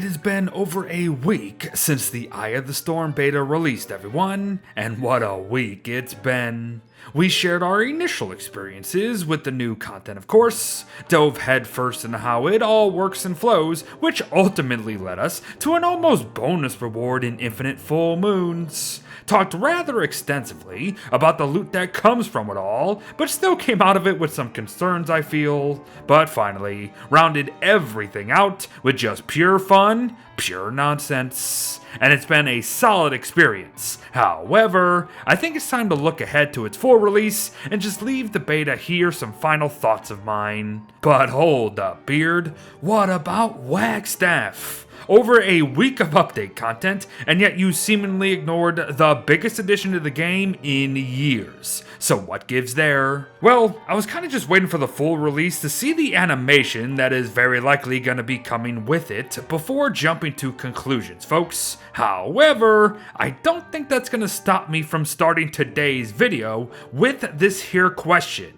It has been over a week since the Eye of the Storm beta released, everyone, and what a week it's been. We shared our initial experiences with the new content, of course, dove headfirst into how it all works and flows, which ultimately led us to an almost bonus reward in Infinite Full Moons. Talked rather extensively about the loot that comes from it all, but still came out of it with some concerns, I feel. But finally, rounded everything out with just pure fun, pure nonsense. And it's been a solid experience. However, I think it's time to look ahead to its full release and just leave the beta here some final thoughts of mine. But hold up, Beard, what about Wagstaff? Over a week of update content, and yet you seemingly ignored the biggest addition to the game in years. So what gives there? Well, I was kind of just waiting for the full release to see the animation that is very likely going to be coming with it before jumping to conclusions, folks. However, I don't think that's going to stop me from starting today's video with this here question.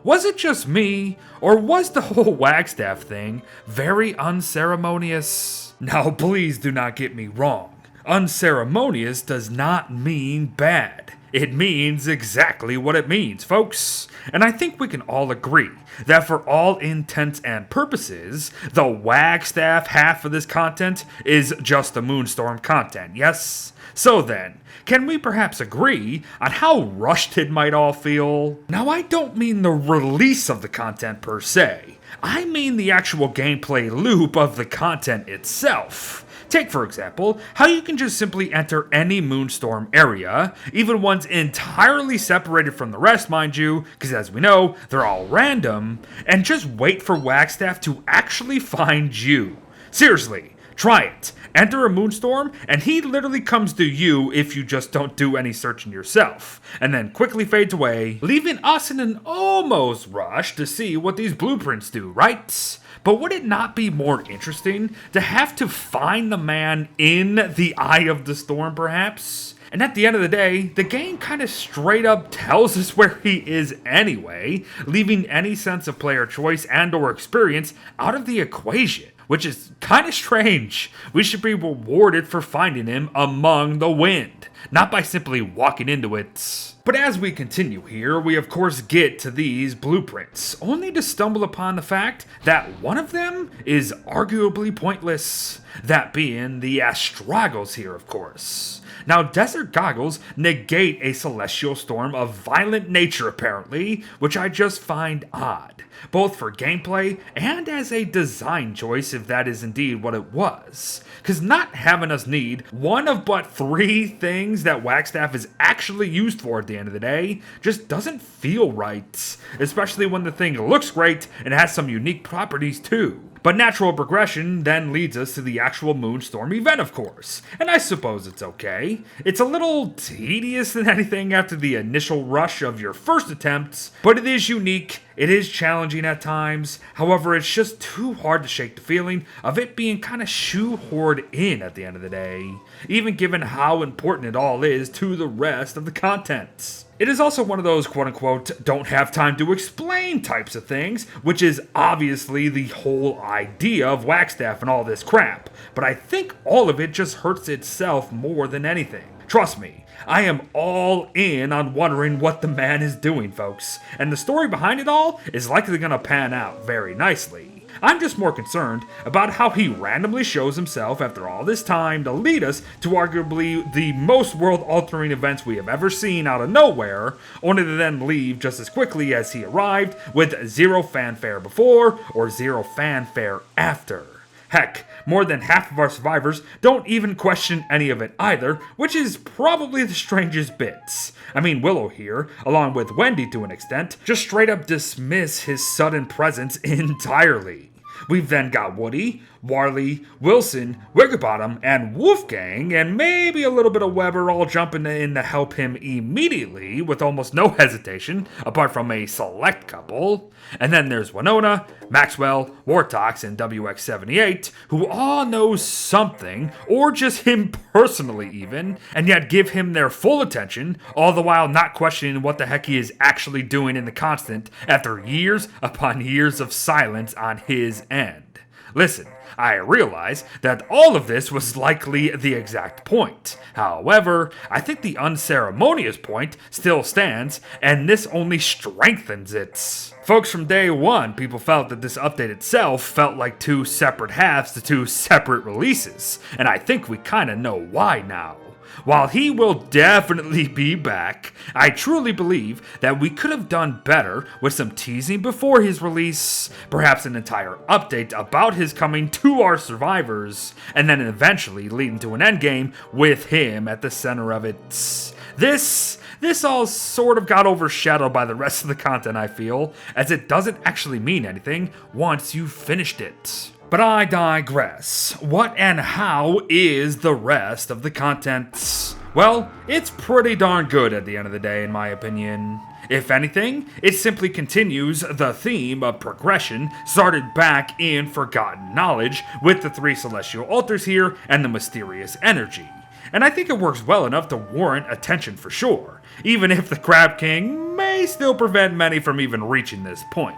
Was it just me, or was the whole Wagstaff thing very unceremonious? Now please do not get me wrong. Unceremonious does not mean bad. It means exactly what it means, folks. And I think we can all agree that for all intents and purposes, the Wagstaff half of this content is just the Moonstorm content, yes? So then, can we perhaps agree on how rushed it might all feel? Now I don't mean the release of the content per se. I mean the actual gameplay loop of the content itself. Take, for example, how you can just simply enter any Moonstorm area, even ones entirely separated from the rest, mind you, because as we know, they're all random, and just wait for Wagstaff to actually find you. Seriously, try it. Enter a Moonstorm, and he literally comes to you if you just don't do any searching yourself, and then quickly fades away, leaving us in an almost rush to see what these blueprints do, right? But would it not be more interesting to have to find the man in the Eye of the Storm, perhaps? And at the end of the day, the game kind of straight up tells us where he is anyway, leaving any sense of player choice and or experience out of the equation. Which is kind of strange. We should be rewarded for finding him among the wind, not by simply walking into it. But as we continue here, we of course get to these blueprints, only to stumble upon the fact that one of them is arguably pointless, that being the astragals here, of course. Now, desert goggles negate a celestial storm of violent nature, apparently, which I just find odd, both for gameplay and as a design choice, if that is indeed what it was. Because not having us need one of but 3 things that Wagstaff is actually used for at the end of the day just doesn't feel right, especially when the thing looks great and has some unique properties too. But natural progression then leads us to the actual Moonstorm event, of course, and I suppose it's okay. It's a little tedious than anything after the initial rush of your first attempts, but it is unique, it is challenging at times, however it's just too hard to shake the feeling of it being kind of shoehorned in at the end of the day, even given how important it all is to the rest of the content. It is also one of those quote-unquote don't have time to explain types of things, which is obviously the whole idea of Wagstaff and all this crap, but I think all of it just hurts itself more than anything. Trust me, I am all in on wondering what the man is doing, folks, and the story behind it all is likely gonna pan out very nicely. I'm just more concerned about how he randomly shows himself after all this time to lead us to arguably the most world-altering events we have ever seen out of nowhere, only to then leave just as quickly as he arrived with 0 fanfare before or 0 fanfare after. Heck, more than half of our survivors don't even question any of it either, which is probably the strangest bits. I mean, Willow here, along with Wendy to an extent, just straight up dismiss his sudden presence entirely. We've then got Woody, Warley, Wilson, Wiggerbottom, and Wolfgang, and maybe a little bit of Weber all jumping in to help him immediately with almost no hesitation, apart from a select couple. And then there's Winona, Maxwell, Wartox, and WX78, who all know something, or just him personally even, and yet give him their full attention, all the while not questioning what the heck he is actually doing in the constant after years upon years of silence on his end. Listen, I realize that all of this was likely the exact point. However, I think the unceremonious point still stands, and this only strengthens it. Folks, from day one, people felt that this update itself felt like two separate halves to two separate releases, and I think we kinda know why now. While he will definitely be back, I truly believe that we could have done better with some teasing before his release, perhaps an entire update about his coming to our survivors, and then eventually leading to an endgame with him at the center of it. This all sort of got overshadowed by the rest of the content, I feel, as it doesn't actually mean anything once you've finished it. But I digress. What and how is the rest of the content? Well, it's pretty darn good at the end of the day, in my opinion. If anything, it simply continues the theme of progression started back in Forgotten Knowledge with the 3 celestial altars here and the mysterious energy. And I think it works well enough to warrant attention for sure, even if the Crab King may still prevent many from even reaching this point.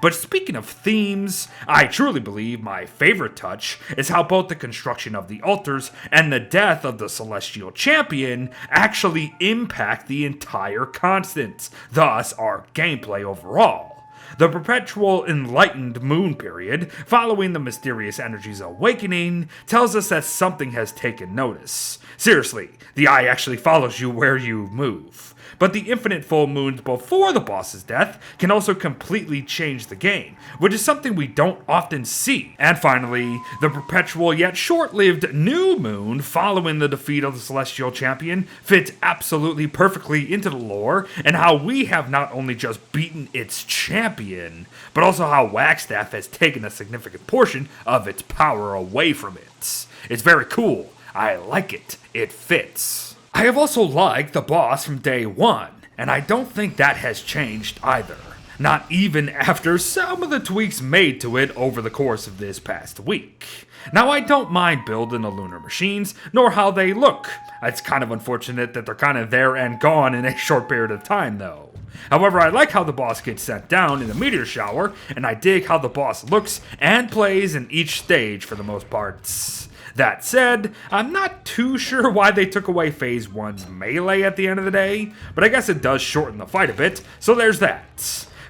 But speaking of themes, I truly believe my favorite touch is how both the construction of the altars and the death of the Celestial Champion actually impact the entire constant, thus our gameplay overall. The perpetual enlightened moon period, following the mysterious energy's awakening, tells us that something has taken notice. Seriously, the eye actually follows you where you move. But the infinite full moons before the boss's death can also completely change the game, which is something we don't often see. And finally, the perpetual yet short-lived new moon following the defeat of the Celestial Champion fits absolutely perfectly into the lore and how we have not only just beaten its champion, but also how Wagstaff has taken a significant portion of its power away from it. It's very cool. I like it. It fits. I have also liked the boss from day one, and I don't think that has changed either. Not even after some of the tweaks made to it over the course of this past week. Now, I don't mind building the lunar machines, nor how they look. It's kind of unfortunate that they're kind of there and gone in a short period of time, though. However, I like how the boss gets sent down in the meteor shower, and I dig how the boss looks and plays in each stage for the most part. That said, I'm not too sure why they took away Phase 1's melee at the end of the day, but I guess it does shorten the fight a bit, so there's that.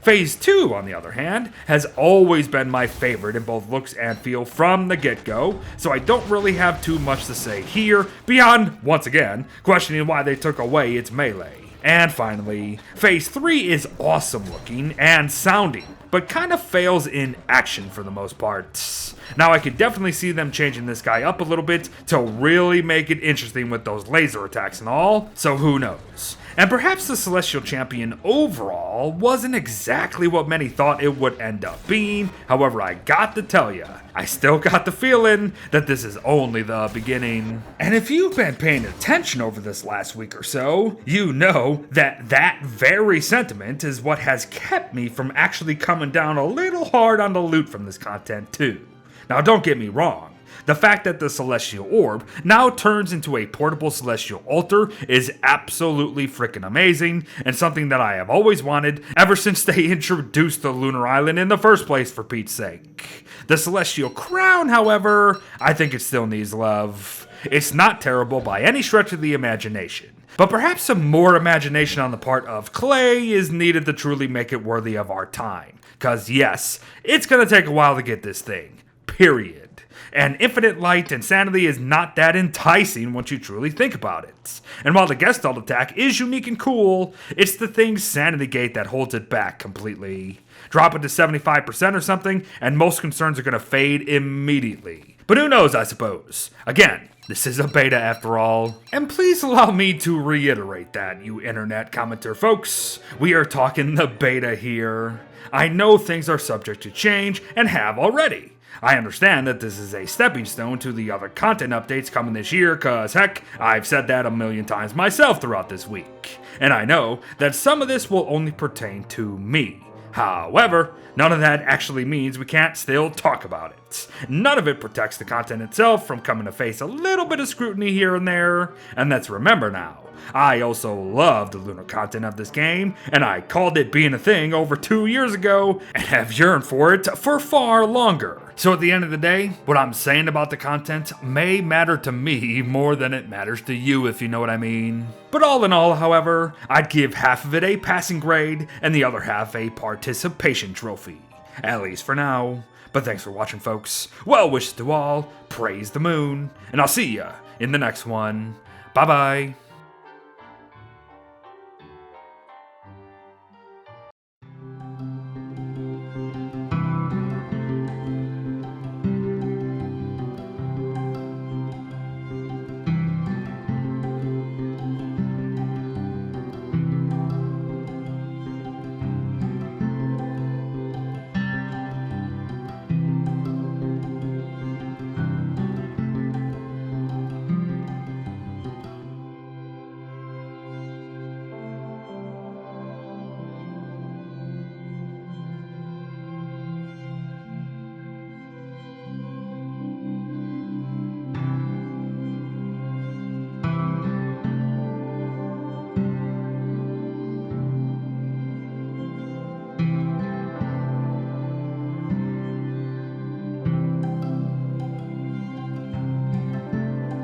Phase 2, on the other hand, has always been my favorite in both looks and feel from the get-go, so I don't really have too much to say here, beyond, once again, questioning why they took away its melee. And finally, Phase 3 is awesome looking and sounding, but kind of fails in action for the most part. Now, I could definitely see them changing this guy up a little bit to really make it interesting with those laser attacks and all, so who knows. And perhaps the Celestial Champion overall wasn't exactly what many thought it would end up being. However, I got to tell ya, I still got the feeling that this is only the beginning. And if you've been paying attention over this last week or so, you know that that very sentiment is what has kept me from actually coming down a little hard on the loot from this content too. Now, don't get me wrong. The fact that the Celestial Orb now turns into a portable Celestial Altar is absolutely freaking amazing, and something that I have always wanted ever since they introduced the Lunar Island in the first place, for Pete's sake. The Celestial Crown, however, I think it still needs love. It's not terrible by any stretch of the imagination, but perhaps some more imagination on the part of Clay is needed to truly make it worthy of our time. Cause yes, it's gonna take a while to get this thing. Period. And infinite light and sanity is not that enticing once you truly think about it. And while the Gestalt attack is unique and cool, it's the thing's sanity gate that holds it back completely. Drop it to 75% or something, and most concerns are going to fade immediately. But who knows, I suppose. Again, this is a beta after all. And please allow me to reiterate that, you internet commenter folks. We are talking the beta here. I know things are subject to change, and have already. I understand that this is a stepping stone to the other content updates coming this year, cause heck, I've said that a million times myself throughout this week. And I know that some of this will only pertain to me. However, none of that actually means we can't still talk about it. None of it protects the content itself from coming to face a little bit of scrutiny here and there, and let's remember now, I also love the lunar content of this game, and I called it being a thing over 2 years ago, and have yearned for it for far longer. So at the end of the day, what I'm saying about the content may matter to me more than it matters to you, if you know what I mean. But all in all, however, I'd give half of it a passing grade and the other half a participation trophy. At least for now. But thanks for watching, folks. Well wishes to all, praise the moon, and I'll see ya in the next one. Bye bye.